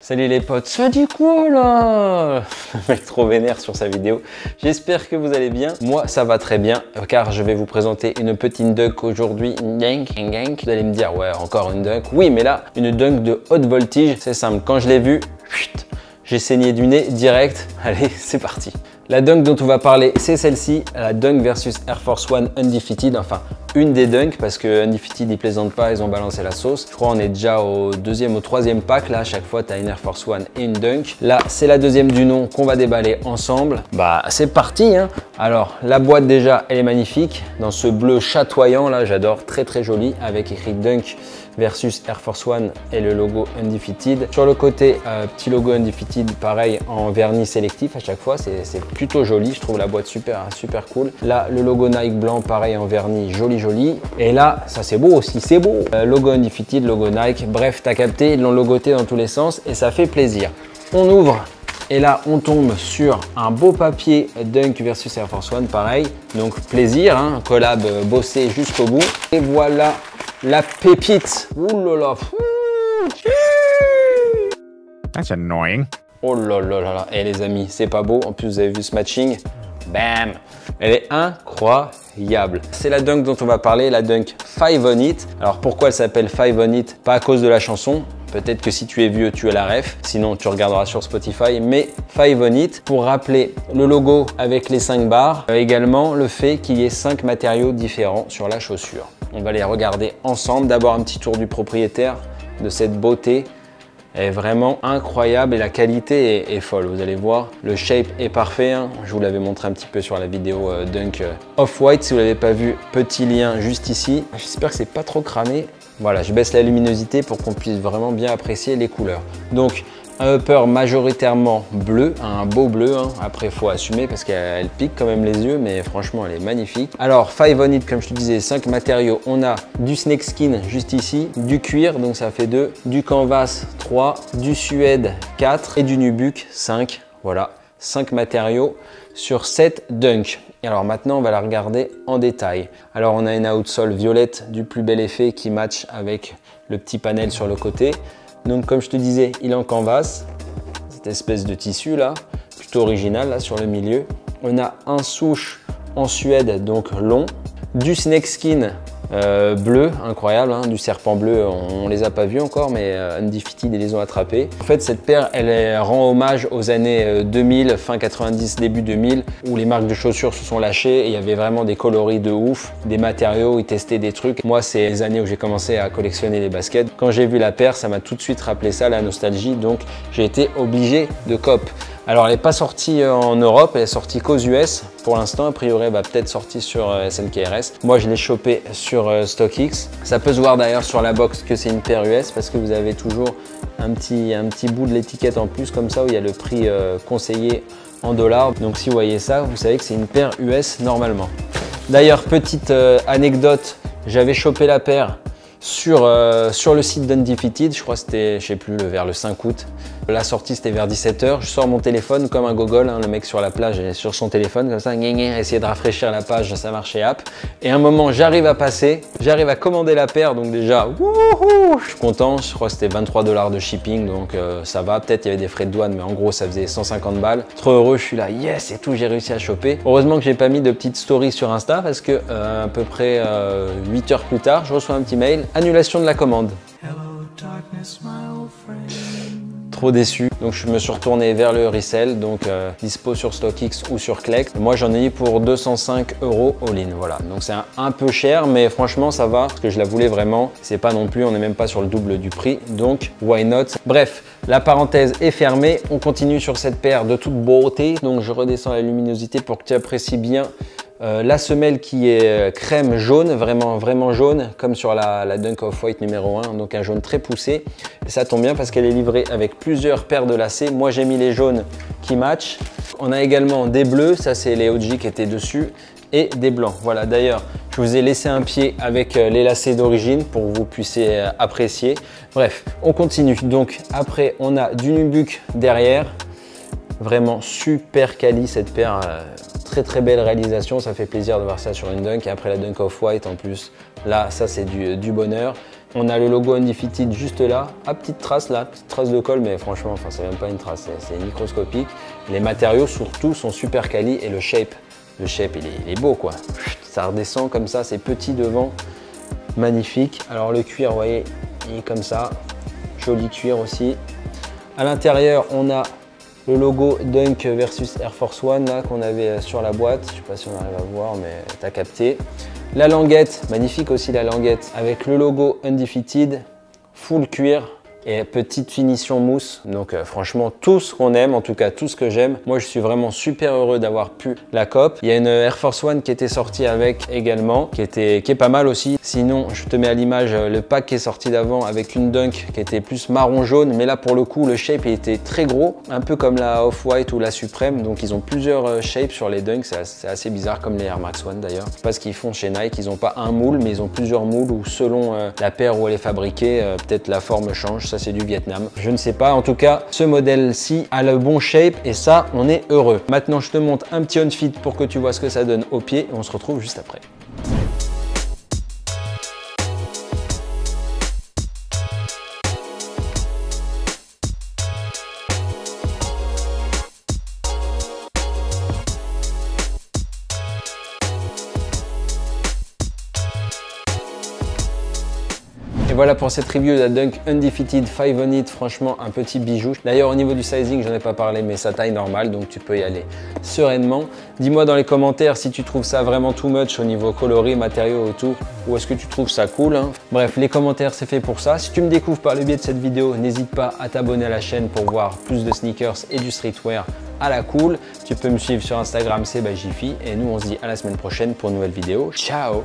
Salut les potes, ça dit quoi là? Le mec trop vénère sur sa vidéo. J'espère que vous allez bien. Moi ça va très bien car je vais vous présenter une petite dunk aujourd'hui. Vous allez me dire ouais encore une dunk. Oui mais là une dunk de haute voltige. C'est simple, quand je l'ai vue, j'ai saigné du nez direct. Allez c'est parti. La dunk dont on va parler, c'est celle-ci, la dunk versus Air Force One Undefeated, enfin une des dunks parce que Undefeated ils plaisantent pas, ils ont balancé la sauce. Je crois on est déjà au deuxième ou troisième pack, là à chaque fois tu as une Air Force One et une dunk. Là c'est la deuxième du nom qu'on va déballer ensemble. Bah c'est parti hein. Alors la boîte déjà elle est magnifique, dans ce bleu chatoyant là, j'adore, très très joli, avec écrit dunk versus Air Force One et le logo Undefeated. Sur le côté, petit logo Undefeated, pareil en vernis sélectif à chaque fois, c'est plutôt joli, je trouve la boîte super cool. Là, le logo Nike blanc, pareil en vernis, joli. Et là, ça c'est beau aussi, c'est beau. Logo Undefeated, logo Nike, bref, t'as capté, ils l'ont logoté dans tous les sens et ça fait plaisir. On ouvre. Et là, on tombe sur un beau papier Dunk versus Air Force One, pareil. Donc plaisir, hein, collab bossé jusqu'au bout. Et voilà la pépite. Ouh là là. That's annoying. Oh là là là là. Et les amis, c'est pas beau. En plus, vous avez vu ce matching. Bam. Elle est incroyable. C'est la dunk dont on va parler, la dunk 5 on It. Alors pourquoi elle s'appelle 5 on It? Pas à cause de la chanson. Peut-être que si tu es vieux, tu as la ref, sinon tu regarderas sur Spotify, mais 5 on It pour rappeler le logo avec les 5 barres, également le fait qu'il y ait 5 matériaux différents sur la chaussure. On va les regarder ensemble. D'abord un petit tour du propriétaire de cette beauté. Elle est vraiment incroyable et la qualité est folle, vous allez voir. Le shape est parfait, hein. Je vous l'avais montré un petit peu sur la vidéo Dunk Off-White. Si vous ne l'avez pas vu, petit lien juste ici. J'espère que c'est pas trop cramé. Voilà, je baisse la luminosité pour qu'on puisse vraiment bien apprécier les couleurs. Donc, un upper majoritairement bleu, un beau bleu, hein. Après il faut assumer parce qu'elle pique quand même les yeux, mais franchement elle est magnifique. Alors 5 on It, comme je te disais, 5 matériaux. On a du snakeskin juste ici, du cuir, donc ça fait 2, du canvas 3, du suède 4 et du nubuck 5. Voilà, 5 matériaux sur cette dunk. Et alors maintenant on va la regarder en détail. Alors on a une outsole violette du plus bel effet qui match avec le petit panel sur le côté. Donc comme je te disais, il est en canvas, cette espèce de tissu là, plutôt original là sur le milieu. On a un souche en suède, donc long, du snakeskin bleu, incroyable, hein, du serpent bleu, on les a pas vus encore, mais Undefeated ils les ont attrapés. En fait cette paire, elle rend hommage aux années 2000, fin 90, début 2000, où les marques de chaussures se sont lâchées et il y avait vraiment des coloris de ouf, des matériaux, ils testaient des trucs. Moi c'est les années où j'ai commencé à collectionner les baskets. Quand j'ai vu la paire, ça m'a tout de suite rappelé ça, la nostalgie, donc j'ai été obligé de cop. Alors elle n'est pas sortie en Europe, elle est sortie qu'aux US pour l'instant. A priori elle va peut-être sortir sur SNKRS. Moi je l'ai chopé sur StockX. Ça peut se voir d'ailleurs sur la box que c'est une paire US parce que vous avez toujours un petit bout de l'étiquette en plus comme ça où il y a le prix conseillé en dollars. Donc si vous voyez ça, vous savez que c'est une paire US normalement. D'ailleurs petite anecdote, j'avais chopé la paire sur le site d'Undefeated, je crois que c'était, je sais plus, vers le 5 août. La sortie c'était vers 17 h. Je sors mon téléphone comme un gogol, hein, le mec sur la plage est sur son téléphone comme ça, essayer de rafraîchir la page, ça marchait app. Et à un moment j'arrive à passer, j'arrive à commander la paire, donc déjà wouhou, je suis content, je crois que c'était 23 $ de shipping, donc ça va, peut-être il y avait des frais de douane, mais en gros ça faisait 150 balles. Trop heureux, je suis là, yes et tout, j'ai réussi à choper. Heureusement que j'ai pas mis de petites stories sur Insta parce que à peu près 8 heures plus tard, je reçois un petit mail, annulation de la commande. Hello, darkness, my old friend. Trop déçu, donc je me suis retourné vers le resell, donc dispo sur StockX ou sur Kleck. Moi j'en ai eu pour 205 € all-in, voilà. Donc c'est un peu cher, mais franchement ça va, parce que je la voulais vraiment. C'est pas non plus, on n'est même pas sur le double du prix, donc why not. Bref, la parenthèse est fermée, on continue sur cette paire de toute beauté. Donc je redescends la luminosité pour que tu apprécies bien. La semelle qui est crème jaune, vraiment jaune, comme sur la Dunk Off-White numéro 1, donc un jaune très poussé. Et ça tombe bien parce qu'elle est livrée avec plusieurs paires de lacets. Moi j'ai mis les jaunes qui matchent. On a également des bleus, ça c'est les OG qui étaient dessus, et des blancs. Voilà, d'ailleurs, je vous ai laissé un pied avec les lacets d'origine pour que vous puissiez apprécier. Bref, on continue. Donc après, on a du nubuck derrière. Vraiment super quali cette paire. Très belle réalisation, ça fait plaisir de voir ça sur une dunk. Et après la Dunk Off-White en plus, là ça c'est du bonheur. On a le logo Undefeated juste là. Ah, petite trace là, petite trace de colle, mais franchement, enfin, c'est même pas une trace, c'est microscopique. Les matériaux surtout sont super quali et le shape il est beau quoi. Ça redescend comme ça, c'est petit devant, magnifique. Alors le cuir, vous voyez, il est comme ça, joli cuir aussi. À l'intérieur, on a le logo Dunk versus Air Force One là qu'on avait sur la boîte. Je sais pas si on arrive à voir, mais t'as capté. La languette, magnifique aussi la languette, avec le logo Undefeated, full cuir et petite finition mousse. Donc franchement, tout ce qu'on aime, en tout cas tout ce que j'aime. Moi, je suis vraiment super heureux d'avoir pu la cope. Il y a une Air Force One qui était sortie avec également, qui est pas mal aussi. Sinon, je te mets à l'image le pack qui est sorti d'avant avec une Dunk qui était plus marron jaune. Mais là, pour le coup, le shape il était très gros, un peu comme la Off-White ou la Supreme. Donc, ils ont plusieurs shapes sur les Dunks. C'est assez bizarre, comme les Air Max One d'ailleurs. Je sais pas ce qu'ils font chez Nike. Ils n'ont pas un moule, mais ils ont plusieurs moules où selon la paire où elle est fabriquée, peut-être la forme change. Ça, c'est du Vietnam. Je ne sais pas. En tout cas, ce modèle-ci a le bon shape et ça, on est heureux. Maintenant, je te montre un petit on-fit pour que tu vois ce que ça donne au pied et on se retrouve juste après. Et voilà pour cette review de la Dunk Undefeated 5 on It, franchement un petit bijou. D'ailleurs au niveau du sizing, j'en ai pas parlé, mais sa taille normale, donc tu peux y aller sereinement. Dis-moi dans les commentaires si tu trouves ça vraiment too much au niveau coloris, matériaux et tout, ou est-ce que tu trouves ça cool, hein. Bref, les commentaires c'est fait pour ça. Si tu me découvres par le biais de cette vidéo, n'hésite pas à t'abonner à la chaîne pour voir plus de sneakers et du streetwear à la cool. Tu peux me suivre sur Instagram, c'est by Jiffy, et nous on se dit à la semaine prochaine pour une nouvelle vidéo. Ciao.